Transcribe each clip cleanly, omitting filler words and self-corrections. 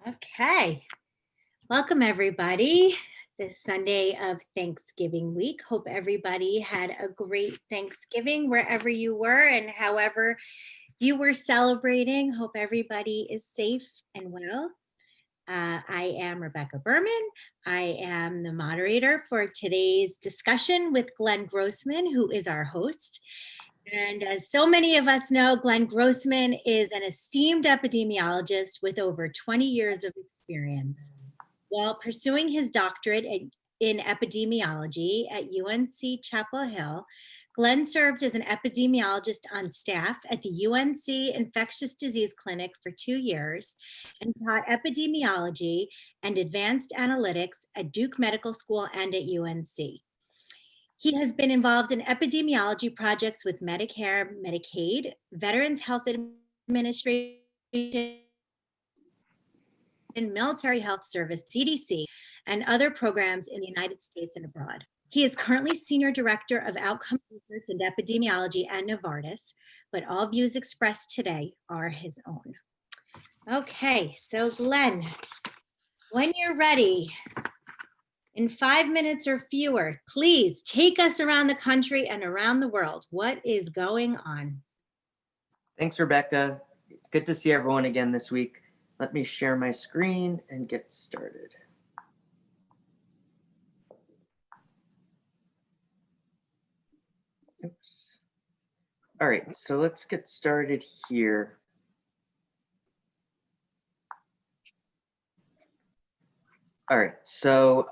Okay, welcome everybody this Sunday of Thanksgiving week. Hope everybody had a great Thanksgiving wherever you were and however you were celebrating. Hope everybody is safe and well. I am Rebecca Berman. I am the moderator for today's discussion with Glenn Grossman, who is our host. And as so many of us know, Glenn Grossman is an esteemed epidemiologist with over 20 years of experience. While pursuing his doctorate in epidemiology at UNC Chapel Hill, Glenn served as an epidemiologist on staff at the UNC Infectious Disease Clinic for 2 years and taught epidemiology and advanced analytics at Duke Medical School and at UNC. He has been involved in epidemiology projects with Medicare, Medicaid, Veterans Health Administration, Military Health Service, CDC, and other programs in the United States and abroad. He is currently Senior Director of Outcome Research and Epidemiology at Novartis, but all views expressed today are his own. Okay, so Glenn, when you're ready, in 5 minutes or fewer, please take us around the country and around the world. What is going on? Thanks, Rebecca. Good to see everyone again this week. Let me share my screen and get started. Oops. All right, so let's get started here. All right, so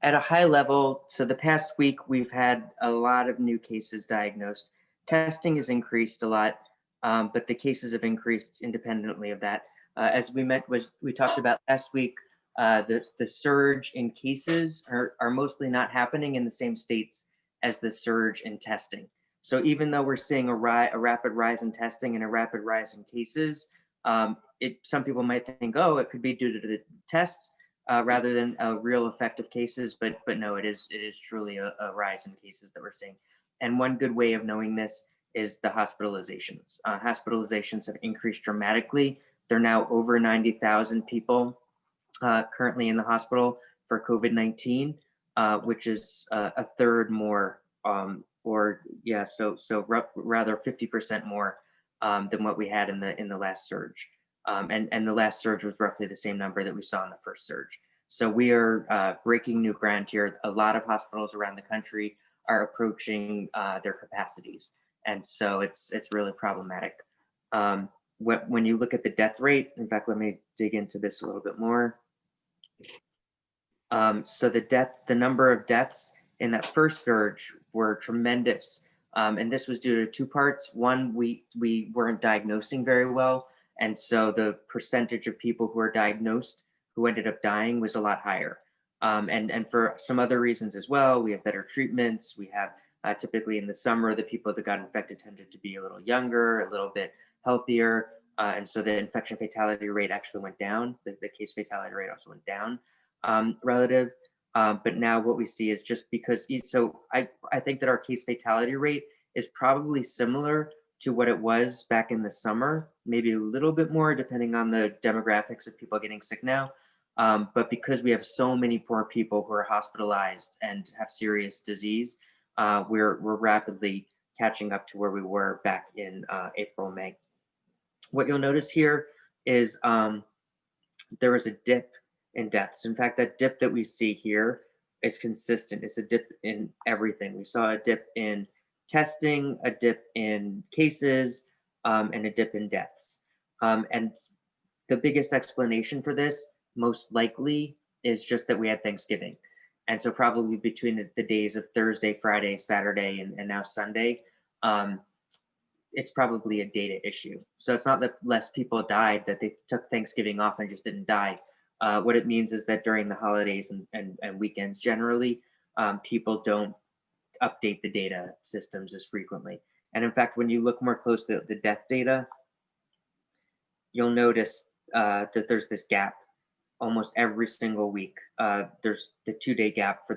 at a high level, so the past week we've had a lot of new cases diagnosed. Testing has increased a lot, but the cases have increased independently of that. As we talked about last week, the surge in cases are mostly not happening in the same states as the surge in testing. So even though we're seeing a rapid rise in testing and a rapid rise in cases, some people might think, oh, it could be due to the tests rather than a real effect of cases, but no, it is truly a rise in cases that we're seeing. And one good way of knowing this is the hospitalizations. Hospitalizations have increased dramatically. They're now over 90,000 people currently in the hospital for COVID-19, which is a third more, rather 50% more than what we had in the last surge. And the last surge was roughly the same number that we saw in the first surge. So we are breaking new ground here. A lot of hospitals around the country are approaching their capacities. And so it's really problematic. When you look at the death rate, in fact, let me dig into this a little bit more. So the number of deaths in that first surge were tremendous. And this was due to two parts. One, we weren't diagnosing very well. And so the percentage of people who are diagnosed who ended up dying was a lot higher. And for some other reasons as well, we have better treatments. We have typically in the summer, the people that got infected tended to be a little younger, a little bit healthier. And so the infection fatality rate actually went down. The case fatality rate also went down relative. But now what we see is just because, so I think that our case fatality rate is probably similar to what it was back in the summer, maybe a little bit more depending on the demographics of people getting sick now. But because we have so many poor people who are hospitalized and have serious disease, we're rapidly catching up to where we were back in April, May. What you'll notice here is there was a dip in deaths. In fact, that dip that we see here is consistent. It's a dip in everything. We saw a dip in testing, a dip in cases, and a dip in deaths. And the biggest explanation for this, most likely, is just that we had Thanksgiving. And so probably between the days of Thursday, Friday, Saturday, and now Sunday, it's probably a data issue. So it's not that less people died, that they took Thanksgiving off and just didn't die. What it means is that during the holidays and weekends, generally, people don't update the data systems as frequently. And in fact, when you look more closely at the death data, you'll notice that there's this gap almost every single week. There's the 2-day gap for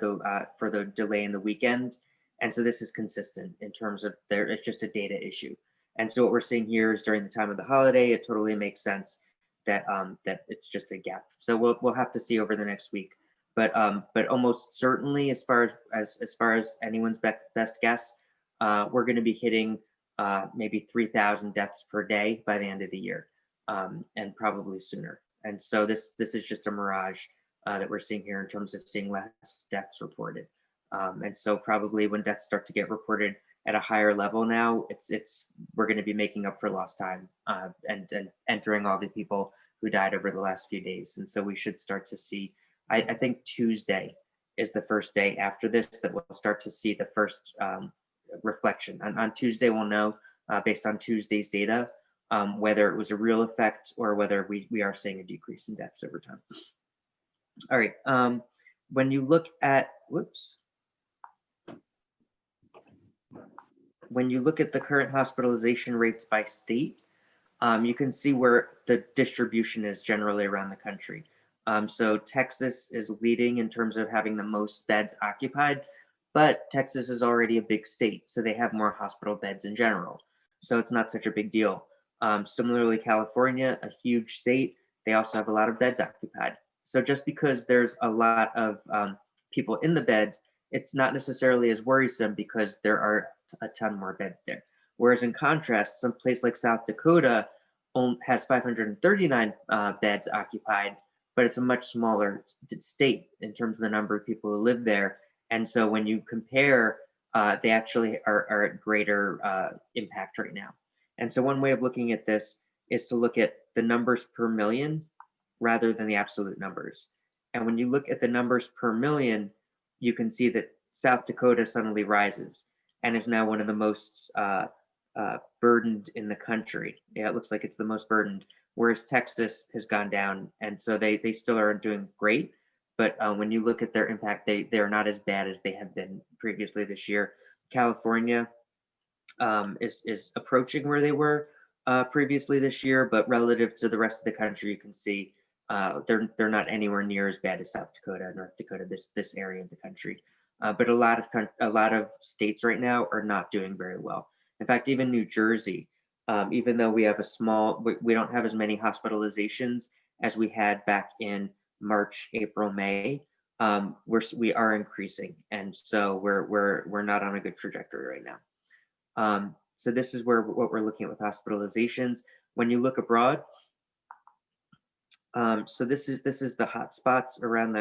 the delay in the weekend. And so this is consistent in terms of it's just a data issue. And so what we're seeing here is during the time of the holiday, it totally makes sense that it's just a gap. So we'll have to see over the next week. But almost certainly, as far as anyone's best guess, we're going to be hitting maybe 3,000 deaths per day by the end of the year, and probably sooner. And so this is just a mirage that we're seeing here in terms of seeing less deaths reported. And so probably when deaths start to get reported at a higher level now, we're going to be making up for lost time and entering all the people who died over the last few days. And so we should start to see, I think Tuesday is the first day after this that we'll start to see the first reflection. On Tuesday, we'll know based on Tuesday's data whether it was a real effect or whether we are seeing a decrease in deaths over time. All right. When you look at, when you look at the current hospitalization rates by state, you can see where the distribution is generally around the country. So Texas is leading in terms of having the most beds occupied, but Texas is already a big state, so they have more hospital beds in general. So it's not such a big deal. Similarly, California, a huge state, they also have a lot of beds occupied. So just because there's a lot of people in the beds, it's not necessarily as worrisome because there are a ton more beds there. Whereas in contrast, some place like South Dakota has 539 beds occupied, but it's a much smaller state in terms of the number of people who live there. And so when you compare, they actually are at greater impact right now. And so one way of looking at this is to look at the numbers per million rather than the absolute numbers. And when you look at the numbers per million, you can see that South Dakota suddenly rises and is now one of the most burdened in the country. Yeah, it looks like it's the most burdened, whereas Texas has gone down. And so they still are doing great. But when you look at their impact, they're not as bad as they have been previously this year. California is approaching where they were previously this year, but relative to the rest of the country, you can see they're not anywhere near as bad as South Dakota, North Dakota, this area of the country. But a lot of states right now are not doing very well. In fact, even New Jersey, even though we have we don't have as many hospitalizations as we had back in March, April, May. We are increasing, and so we're not on a good trajectory right now. So this is what we're looking at with hospitalizations. When you look abroad, so this is the hotspots around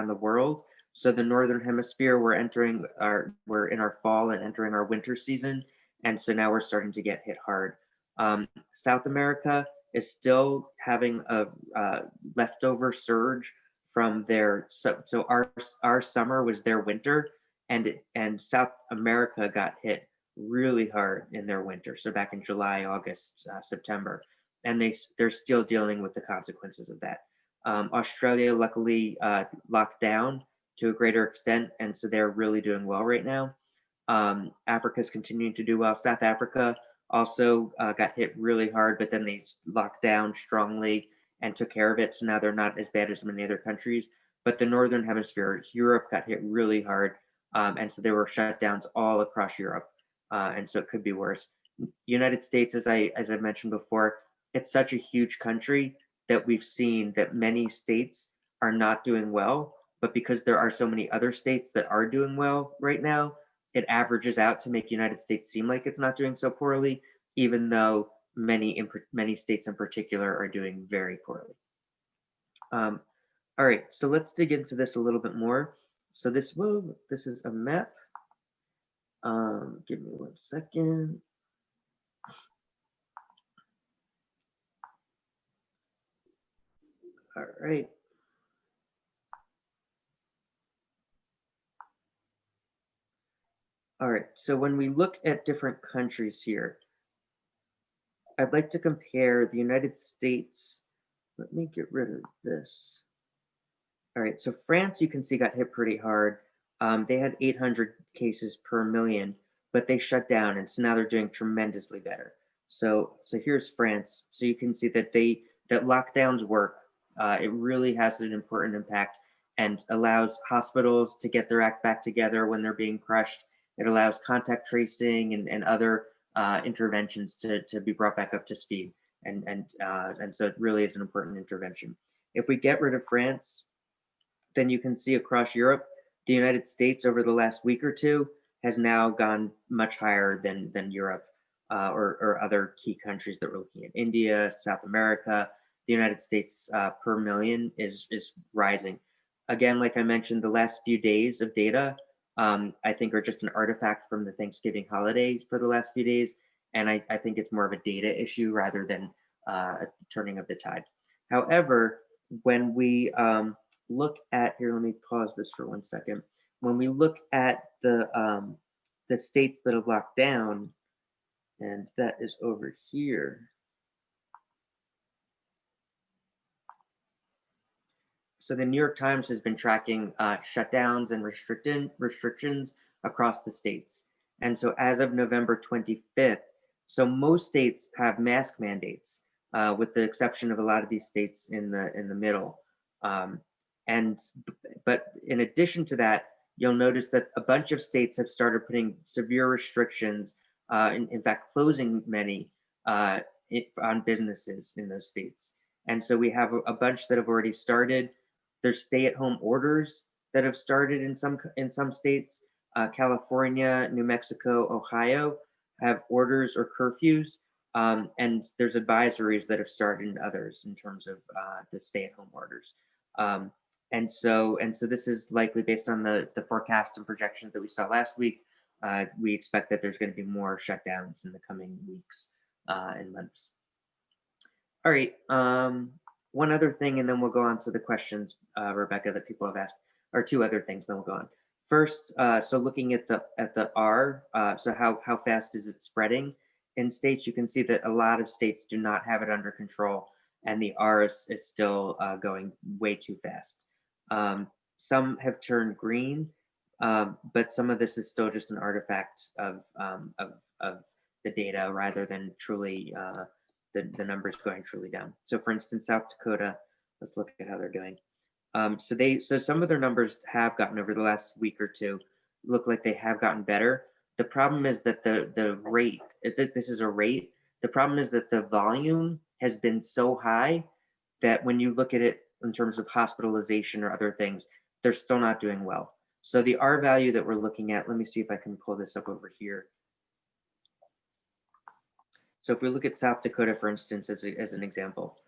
the world. So the northern hemisphere, we're in our fall and entering our winter season, and so now we're starting to get hit hard. South America is still having a leftover surge from so our summer was their winter, and South America got hit really hard in their winter. So back in July, August, September, and they're still dealing with the consequences of that. Australia luckily locked down to a greater extent, and so they're really doing well right now. Africa is continuing to do well. South Africa also got hit really hard, but then they locked down strongly and took care of it. So now they're not as bad as many other countries. But the northern hemisphere, Europe, got hit really hard, and so there were shutdowns all across Europe, and so it could be worse. United States, as I mentioned before, it's such a huge country that we've seen that many states are not doing well, but because there are so many other states that are doing well right now, it averages out to make United States seem like it's not doing so poorly, even though many states in particular are doing very poorly. All right, so let's dig into this a little bit more. So this is a map. Give me 1 second. All right. All right, so when we look at different countries here, I'd like to compare the United States. Let me get rid of this. All right, so France, you can see, got hit pretty hard. They had 800 cases per million, but they shut down, and so now they're doing tremendously better. So here's France. So you can see that that lockdowns work. It really has an important impact and allows hospitals to get their act back together when they're being crushed. It allows contact tracing and other interventions to be brought back up to speed. And so it really is an important intervention. If we get rid of France, then you can see across Europe, the United States over the last week or two has now gone much higher than Europe, or other key countries that we're looking at. India, South America, the United States per million is rising. Again, like I mentioned, the last few days of data, I think, are just an artifact from the Thanksgiving holiday for the last few days. And I think it's more of a data issue rather than a turning of the tide. However, when we look at here, let me pause this for 1 second. When we look at the states that have locked down, and that is over here. So the New York Times has been tracking shutdowns and restrictions across the states. And so as of November 25th, so most states have mask mandates, with the exception of a lot of these states in the middle. And but in addition to that, you'll notice that a bunch of states have started putting severe restrictions, in fact, closing many on businesses in those states. And so we have a bunch that have already started. There's stay-at-home orders that have started in some states. California, New Mexico, Ohio have orders or curfews, and there's advisories that have started in others in terms of the stay-at-home orders. And so this is likely based on the forecast and projections that we saw last week. We expect that there's going to be more shutdowns in the coming weeks and months. All right. One other thing, and then we'll go on to the questions, Rebecca, that people have asked, or two other things, then we'll go on. First, so looking at the R, so how fast is it spreading in states? You can see that a lot of states do not have it under control, and the R is still going way too fast. Some have turned green, but some of this is still just an artifact of the data rather than truly the numbers going truly down. So for instance, South Dakota, let's look at how they're doing. So some of their numbers have gotten, over the last week or two, look like they have gotten better. The problem is that the rate, this is a rate, the problem is that the volume has been so high that when you look at it in terms of hospitalization or other things, they're still not doing well. So the R value that we're looking at, let me see if I can pull this up over here. So if we look at South Dakota, for instance, as an example,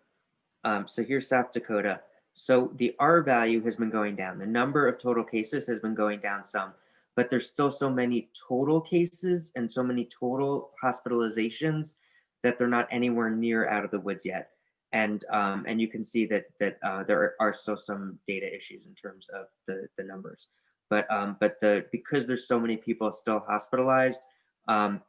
so here's South Dakota. So the R value has been going down. The number of total cases has been going down some, but there's still so many total cases and so many total hospitalizations that they're not anywhere near out of the woods yet. And you can see that there are still some data issues in terms of the numbers. But because there's so many people still hospitalized,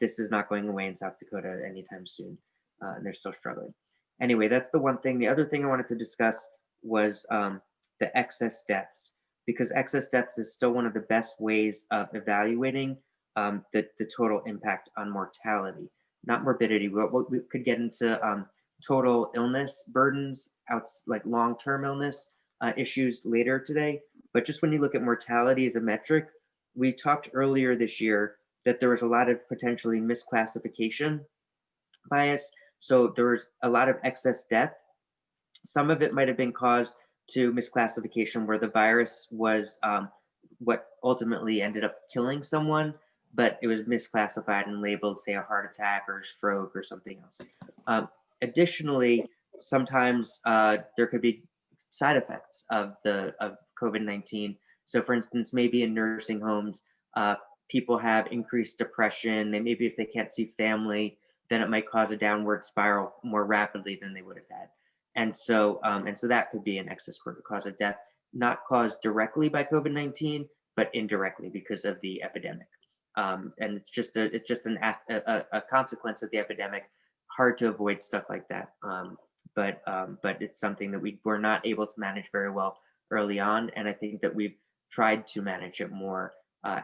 this is not going away in South Dakota anytime soon, and they're still struggling. Anyway, that's the one thing. The other thing I wanted to discuss was the excess deaths, because excess deaths is still one of the best ways of evaluating the total impact on mortality, not morbidity. We could get into total illness burdens, like long-term illness issues later today. But just when you look at mortality as a metric, we talked earlier this year that there was a lot of potentially misclassification bias. So there was a lot of excess death. Some of it might have been caused to misclassification, where the virus was what ultimately ended up killing someone, but it was misclassified and labeled, say, a heart attack or a stroke or something else. Additionally, sometimes there could be side effects of COVID-19. So for instance, maybe in nursing homes, people have increased depression. Maybe if they can't see family, then it might cause a downward spiral more rapidly than they would have had. And so that could be an excess cause of death, not caused directly by COVID-19, but indirectly because of the epidemic. And it's just a consequence of the epidemic. Hard to avoid stuff like that, but it's something that we were not able to manage very well early on, and I think that we've tried to manage it more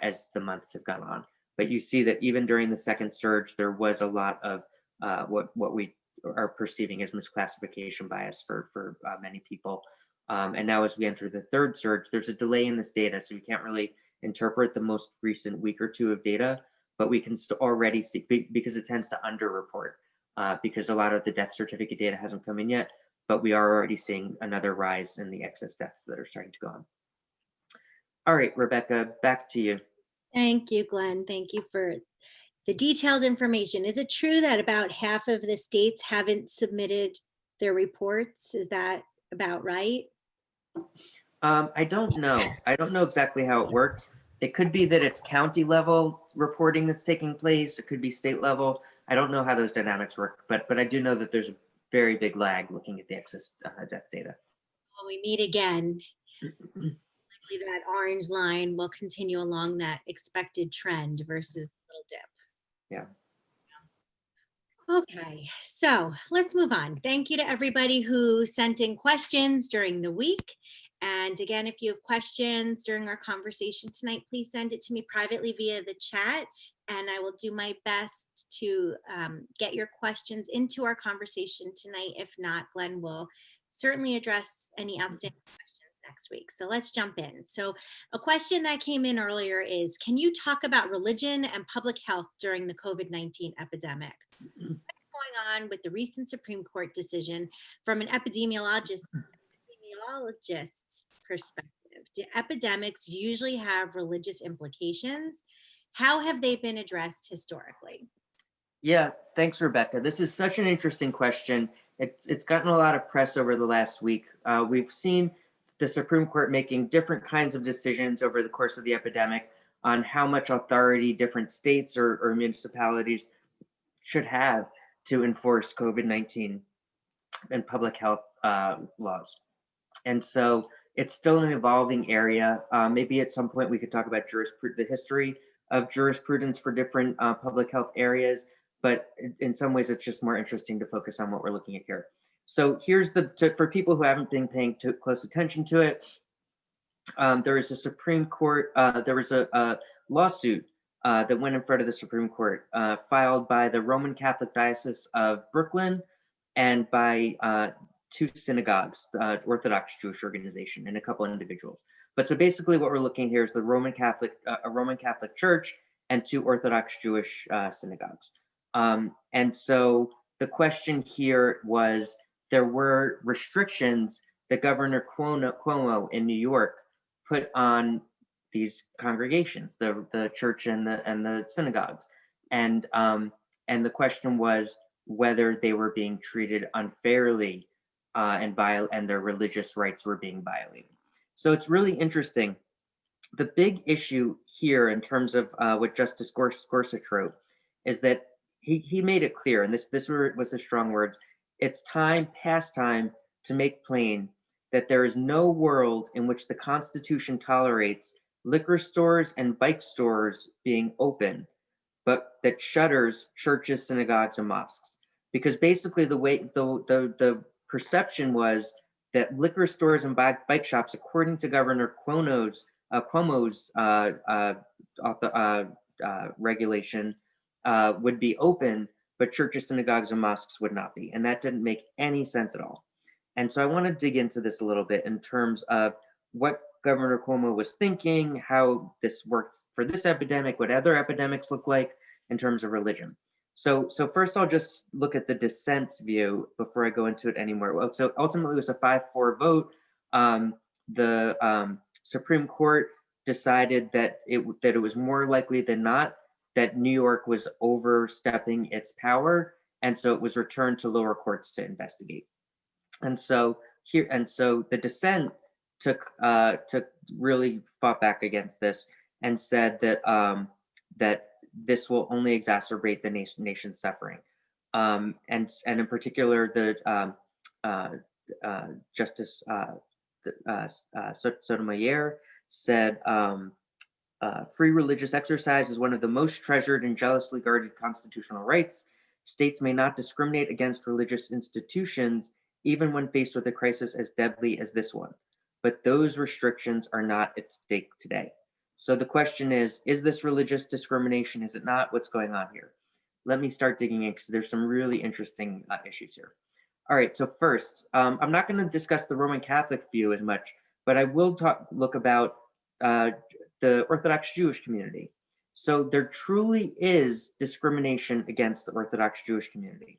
as the months have gone on. But you see that even during the second surge, there was a lot of what we are perceiving as misclassification bias for many people. And now as we enter the third surge, there's a delay in this data, so we can't really interpret the most recent week or two of data, but we can already see, because it tends to underreport. because a lot of the death certificate data hasn't come in yet, but we are already seeing another rise in the excess deaths that are starting to go on. All right, Rebecca, back to you. Thank you, Glenn. Thank you for the detailed information. Is it true that about half of the states haven't submitted their reports? Is that about right? I don't know. I don't know exactly how it works. It could be that it's county level reporting that's taking place. It could be state level. I don't know how those dynamics work, but I do know that there's a very big lag looking at the excess death data. When we meet again, likely that orange line will continue along that expected trend versus the little dip. Yeah. Okay, so let's move on. Thank you to everybody who sent in questions during the week. And again, if you have questions during our conversation tonight, please send it to me privately via the chat, and I will do my best to get your questions into our conversation tonight. If not, Glenn will certainly address any outstanding questions next week. So let's jump in. So a question that came in earlier is, can you talk about religion and public health during the COVID-19 epidemic? Going on with the recent Supreme Court decision from an epidemiologist's perspective? Do epidemics usually have religious implications? How have they been addressed historically? Yeah, thanks, Rebecca. This is such an interesting question. It's gotten a lot of press over the last week. We've seen the Supreme Court making different kinds of decisions over the course of the epidemic on how much authority different states or municipalities should have to enforce COVID-19 and public health laws. And so it's still an evolving area. Maybe at some point we could talk about the history of jurisprudence for different public health areas, but in some ways it's just more interesting to focus on what we're looking at here. So here's for people who haven't been paying too close attention to it, there is a Supreme Court, there was a lawsuit that went in front of the Supreme Court, filed by the Roman Catholic Diocese of Brooklyn and by two synagogues, the Orthodox Jewish organization, and a couple of individuals. But so basically what we're looking here is the a Roman Catholic Church and two Orthodox Jewish synagogues. And so the question here was, there were restrictions that Governor Cuomo in New York put on these congregations, the church and the synagogues, and the question was whether they were being treated unfairly and their religious rights were being violated. So it's really interesting. The big issue here, in terms of what Justice Gorsuch wrote, is that he made it clear, and this was the strong words. It's past time, to make plain that there is no world in which the Constitution tolerates liquor stores and bike stores being open, but that shutters churches, synagogues, and mosques. Because basically the way the perception was that liquor stores and bike shops, according to Governor Cuomo's regulation, would be open, but churches, synagogues, and mosques would not be. And that didn't make any sense at all. And so I want to dig into this a little bit in terms of what Governor Cuomo was thinking, how this worked for this epidemic, what other epidemics look like in terms of religion. So first I'll just look at the dissent's view before I go into it anymore. Well, so ultimately it was a 5-4 vote. The Supreme Court decided that it was more likely than not that New York was overstepping its power, and so it was returned to lower courts to investigate. And so the dissent took really fought back against this and said that that this will only exacerbate the nation's suffering. And in particular, the Justice Sotomayor said, free religious exercise is one of the most treasured and jealously guarded constitutional rights. States may not discriminate against religious institutions, even when faced with a crisis as deadly as this one. But those restrictions are not at stake today. So the question is this religious discrimination? Is it not? What's going on here? Let me start digging in, because there's some really interesting issues here. All right, so first, I'm not going to discuss the Roman Catholic view as much, but I will look about the Orthodox Jewish community. So there truly is discrimination against the Orthodox Jewish community.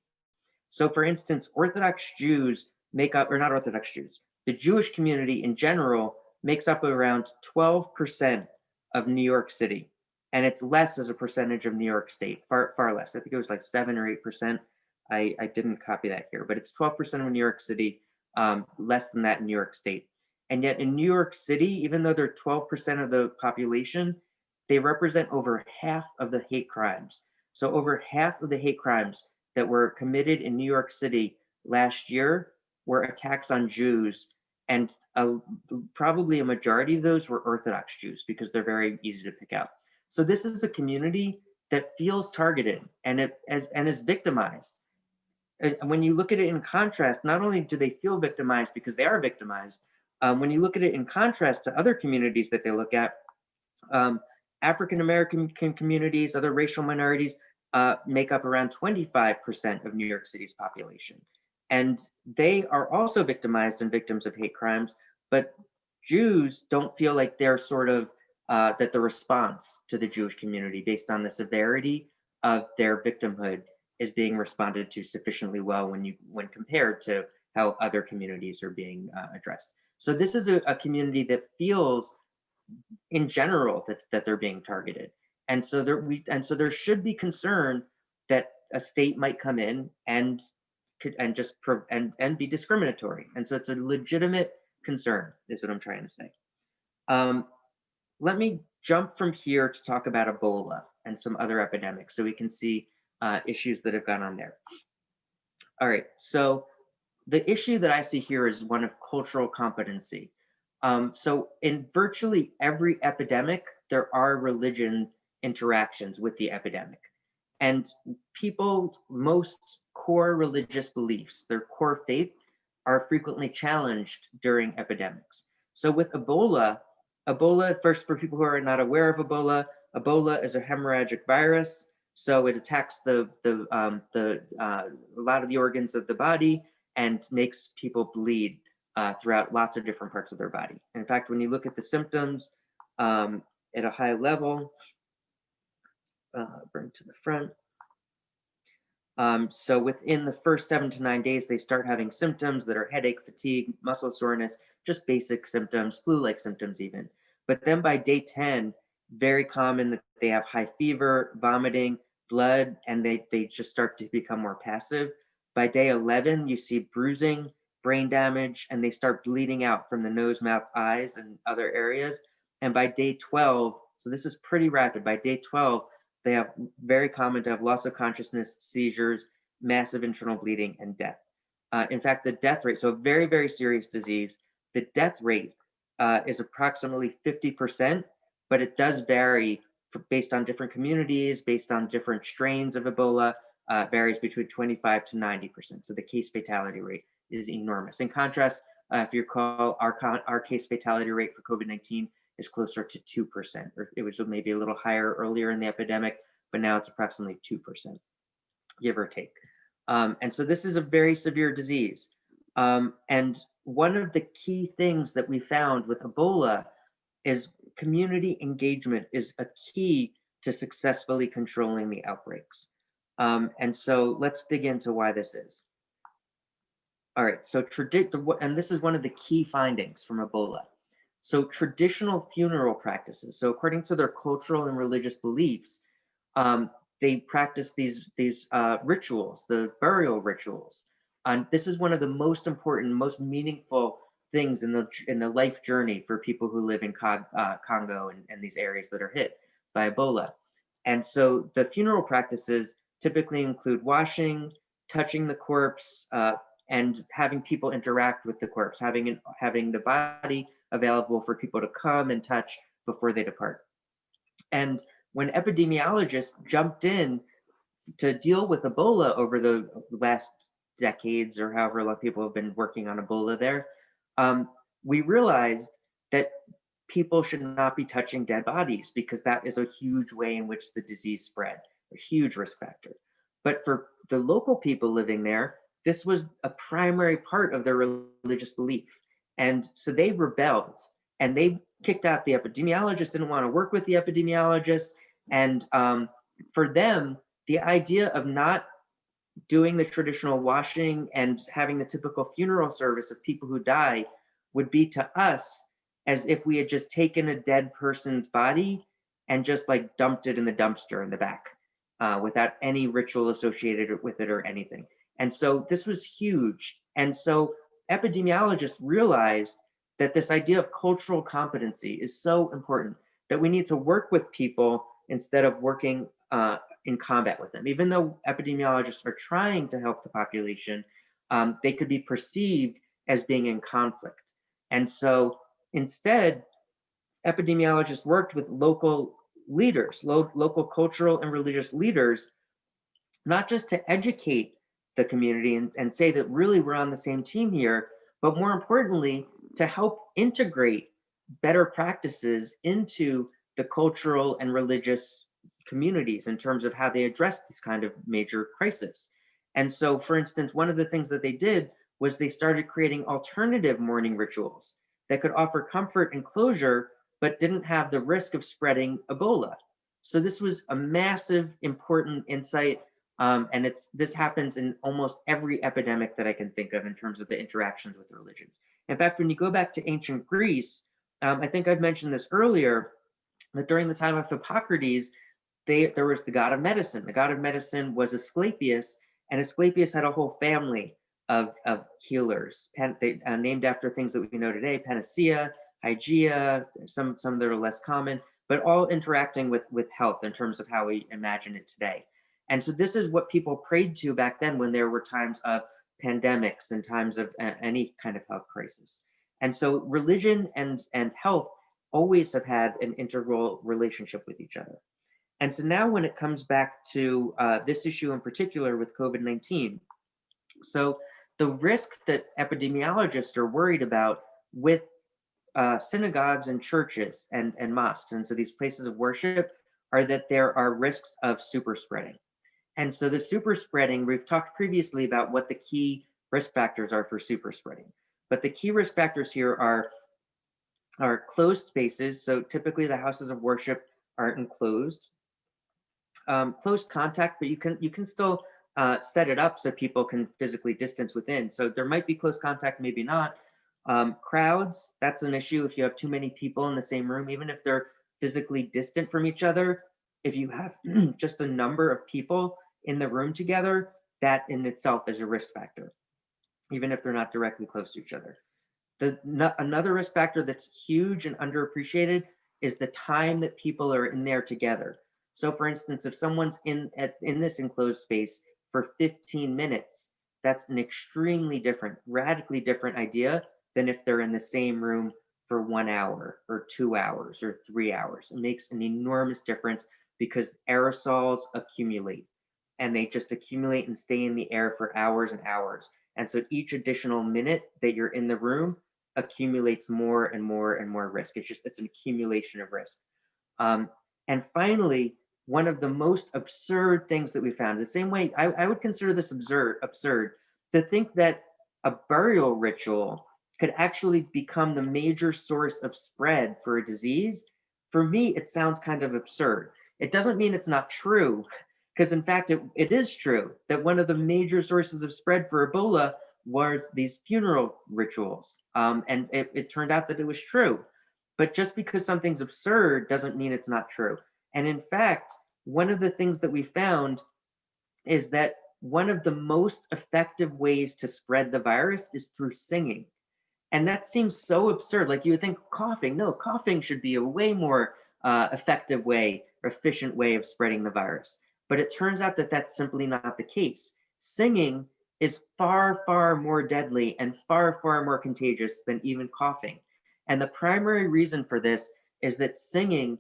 So for instance, Orthodox Jews make up, or not Orthodox Jews, the Jewish community in general makes up around 12% of New York City. And it's less as a percentage of New York State, far less. I think it was like 7 or 8%. I didn't copy that here, but it's 12% of New York City, less than that in New York State. And yet in New York City, even though they're 12% of the population, they represent over half of the hate crimes. So over half of the hate crimes that were committed in New York City last year were attacks on Jews, and probably a majority of those were Orthodox Jews because they're very easy to pick out. So this is a community that feels targeted and is victimized. And when you look at it in contrast, not only do they feel victimized because they are victimized, when you look at it in contrast to other communities that they look at, African American communities, other racial minorities, make up around 25% of New York City's population. And they are also victimized and victims of hate crimes, but Jews don't feel like they're sort of that the response to the Jewish community based on the severity of their victimhood is being responded to sufficiently well when compared to how other communities are being addressed. So this is a community that feels in general that they're being targeted. And so there should be concern that a state might come in and be discriminatory. And so it's a legitimate concern, is what I'm trying to say. Let me jump from here to talk about Ebola and some other epidemics so we can see issues that have gone on there. All right, so the issue that I see here is one of cultural competency. So in virtually every epidemic, there are religion interactions with the epidemic. And people's most core religious beliefs, their core faith, are frequently challenged during epidemics. So with Ebola, first for people who are not aware of Ebola is a hemorrhagic virus. So it attacks a lot of the organs of the body and makes people bleed throughout lots of different parts of their body. In fact, when you look at the symptoms at a high level, bring to the front. So within the first 7 to 9 days, they start having symptoms that are headache, fatigue, muscle soreness, just basic symptoms, flu-like symptoms even. But then by day 10, very common that they have high fever, vomiting, blood, and they just start to become more passive. By day 11, you see bruising, brain damage, and they start bleeding out from the nose, mouth, eyes, and other areas. And by day 12, so this is pretty rapid, by day 12, they have very common to have loss of consciousness, seizures, massive internal bleeding, and death. In fact, the death rate, so a very, very serious disease, the death rate is approximately 50%, but it does vary based on different communities, based on different strains of Ebola, varies between 25 to 90%. So the case fatality rate is enormous. In contrast, if you recall, our case fatality rate for COVID-19 is closer to 2%, or it was maybe a little higher earlier in the epidemic, but now it's approximately 2%, give or take. And so this is a very severe disease. And one of the key things that we found with Ebola is community engagement is a key to successfully controlling the outbreaks. And so let's dig into why this is. All right, so and this is one of the key findings from Ebola. So traditional funeral practices, so according to their cultural and religious beliefs, they practice these rituals, the burial rituals. And this is one of the most important, most meaningful things in the life journey for people who live in Congo and these areas that are hit by Ebola. And so the funeral practices typically include washing, touching the corpse, and having people interact with the corpse, having the body available for people to come and touch before they depart. And when epidemiologists jumped in to deal with Ebola over the last decades, or however long people have been working on Ebola there, we realized that people should not be touching dead bodies because that is a huge way in which the disease spread, a huge risk factor. But for the local people living there, this was a primary part of their religious belief. And so they rebelled and they kicked out the epidemiologists, didn't want to work with the epidemiologists. And for them, the idea of not doing the traditional washing and having the typical funeral service of people who die would be to us as if we had just taken a dead person's body and just like dumped it in the dumpster in the back without any ritual associated with it or anything. And so this was huge. And so epidemiologists realized that this idea of cultural competency is so important, that we need to work with people instead of working in combat with them. Even though epidemiologists are trying to help the population, they could be perceived as being in conflict. And so instead, epidemiologists worked with local leaders, local cultural and religious leaders, not just to educate the community and say that really we're on the same team here, but more importantly, to help integrate better practices into the cultural and religious communities in terms of how they address this kind of major crisis. And so, for instance, one of the things that they did was they started creating alternative mourning rituals that could offer comfort and closure, but didn't have the risk of spreading Ebola. So this was a massive, important insight, and this happens in almost every epidemic that I can think of in terms of the interactions with religions. In fact, when you go back to ancient Greece, I think I've mentioned this earlier, that during the time of Hippocrates, there was the god of medicine. The god of medicine was Asclepius, and Asclepius had a whole family of healers, named after things that we know today: panacea, hygeia, some that are less common, but all interacting with health in terms of how we imagine it today. And so this is what people prayed to back then when there were times of pandemics and times of any kind of health crisis. And so religion and health always have had an integral relationship with each other. And so now, when it comes back to this issue in particular with COVID-19, so the risk that epidemiologists are worried about with synagogues and churches and mosques, and so these places of worship, are that there are risks of super spreading. And so the super spreading, we've talked previously about what the key risk factors are for super spreading. But the key risk factors here are closed spaces. So typically the houses of worship are enclosed. Close contact, but you can still set it up so people can physically distance within. So there might be close contact, maybe not. Crowds, that's an issue if you have too many people in the same room, even if they're physically distant from each other. If you have just a number of people in the room together, that in itself is a risk factor, even if they're not directly close to each other. Another risk factor that's huge and underappreciated is the time that people are in there together. So for instance, if someone's in this enclosed space for 15 minutes, that's an extremely different, radically different idea than if they're in the same room for 1 hour or 2 hours or 3 hours. It makes an enormous difference because aerosols accumulate, and they just accumulate and stay in the air for hours and hours. And so each additional minute that you're in the room accumulates more and more and more risk. It's an accumulation of risk. And finally, one of the most absurd things that we found, the same way I would consider this absurd to think that a burial ritual could actually become the major source of spread for a disease. For me, it sounds kind of absurd. It doesn't mean it's not true, because in fact, it is true that one of the major sources of spread for Ebola was these funeral rituals. And it turned out that it was true. But just because something's absurd doesn't mean it's not true. And in fact, one of the things that we found is that one of the most effective ways to spread the virus is through singing. And that seems so absurd. Like you would think coughing, no, coughing should be a way more effective way or efficient way of spreading the virus. But it turns out that that's simply not the case. Singing is far, far more deadly and far, far more contagious than even coughing. And the primary reason for this is that singing,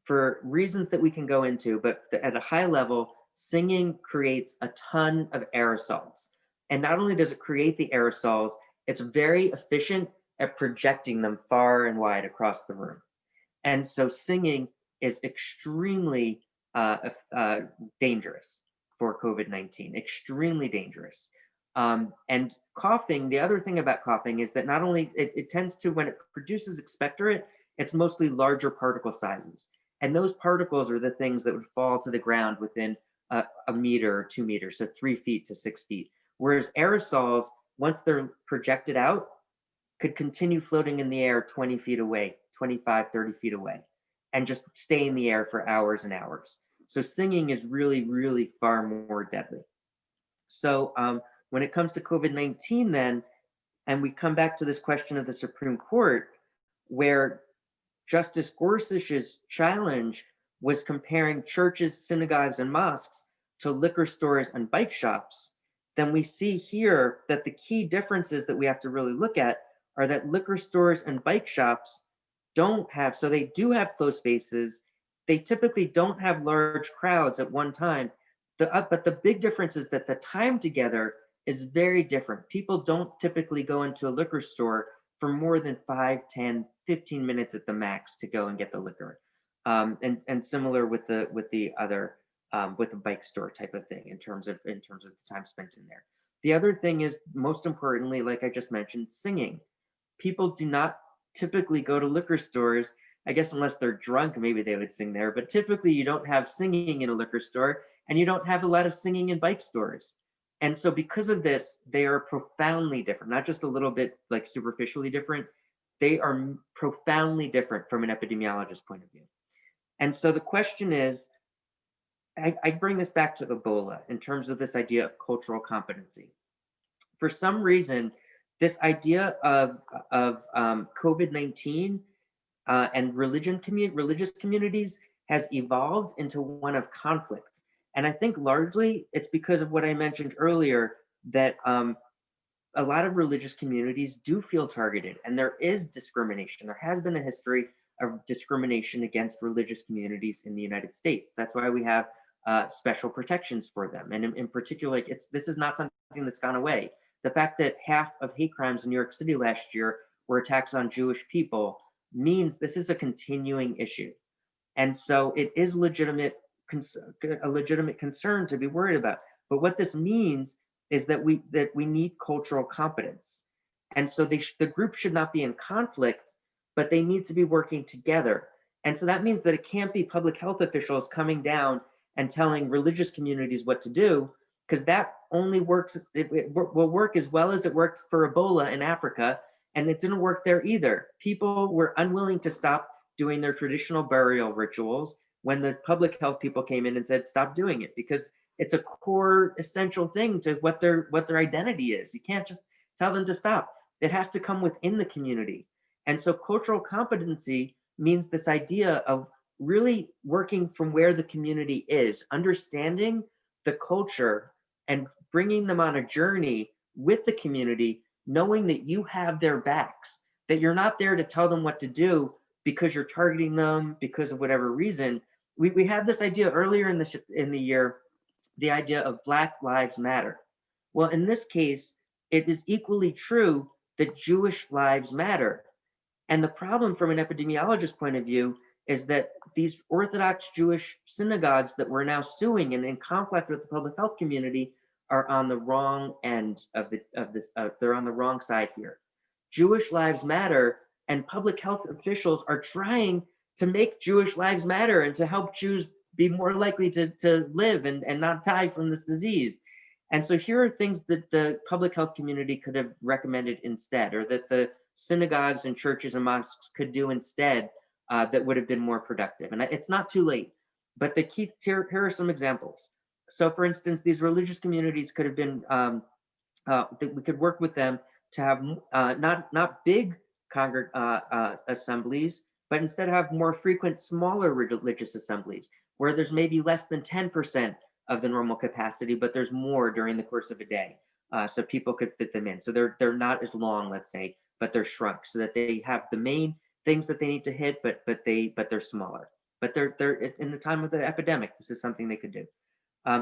for reasons that we can go into, but at a high level, singing creates a ton of aerosols. And not only does it create the aerosols, it's very efficient at projecting them far and wide across the room. And so singing is extremely dangerous for COVID-19, extremely dangerous. And coughing, the other thing about coughing is that not only it tends to, when it produces expectorant, it's mostly larger particle sizes. And those particles are the things that would fall to the ground within a meter or 2 meters, so 3 feet to 6 feet. Whereas aerosols, once they're projected out, could continue floating in the air 20 feet away, 25, 30 feet away, and just stay in the air for hours and hours. So singing is really, really far more deadly. So when it comes to COVID-19 then, and we come back to this question of the Supreme Court, where Justice Gorsuch's challenge was comparing churches, synagogues, and mosques to liquor stores and bike shops, then we see here that the key differences that we have to really look at are that liquor stores and bike shops don't have, so they do have closed spaces. They typically don't have large crowds at one time. But the big difference is that the time together is very different. People don't typically go into a liquor store for more than 5, 10, 15 minutes at the max to go and get the liquor. And similar with the other with the bike store type of thing in terms of the time spent in there. The other thing is, most importantly, like I just mentioned, singing. People do not typically go to liquor stores. I guess unless they're drunk, maybe they would sing there, but typically you don't have singing in a liquor store, and you don't have a lot of singing in bike stores. And so because of this, they are profoundly different, not just a little bit like superficially different. They are profoundly different from an epidemiologist point of view. And so the question is, I bring this back to Ebola in terms of this idea of cultural competency. For some reason, this idea of COVID-19 and religious communities has evolved into one of conflict. And I think largely it's because of what I mentioned earlier, that a lot of religious communities do feel targeted, and there is discrimination. There has been a history of discrimination against religious communities in the United States. That's why we have special protections for them. And in particular, like, this is not something that's gone away. The fact that half of hate crimes in New York City last year were attacks on Jewish people means this is a continuing issue. And so it is a legitimate concern to be worried about. But what this means is that we need cultural competence. And so the group should not be in conflict, but they need to be working together. And so that means that it can't be public health officials coming down and telling religious communities what to do, because that only works, it will work as well as it worked for Ebola in Africa, and it didn't work there either. People were unwilling to stop doing their traditional burial rituals when the public health people came in and said, stop doing it, because it's a core essential thing to what their identity is. You can't just tell them to stop. It has to come within the community. And so cultural competency means this idea of really working from where the community is, understanding the culture and bringing them on a journey with the community, knowing that you have their backs, that you're not there to tell them what to do because you're targeting them because of whatever reason. We had this idea earlier in the year, the idea of Black Lives Matter. Well, in this case, it is equally true that Jewish lives matter. And the problem from an epidemiologist point of view is that these Orthodox Jewish synagogues that we're now suing and in conflict with the public health community are on the wrong end of this. They're on the wrong side here. Jewish lives matter, and public health officials are trying to make Jewish lives matter and to help Jews be more likely to live and not die from this disease. And so here are things that the public health community could have recommended instead, or that the synagogues and churches and mosques could do instead, that would have been more productive. And it's not too late, but here are some examples. So for instance, these religious communities could have been, we could work with them to have not big assemblies, but instead have more frequent, smaller religious assemblies, where there's maybe less than 10% of the normal capacity, but there's more during the course of a day. So people could fit them in. So they're not as long, let's say, but they're shrunk so that they have the main things that they need to hit, but they're smaller. But they're in the time of the epidemic, this is something they could do.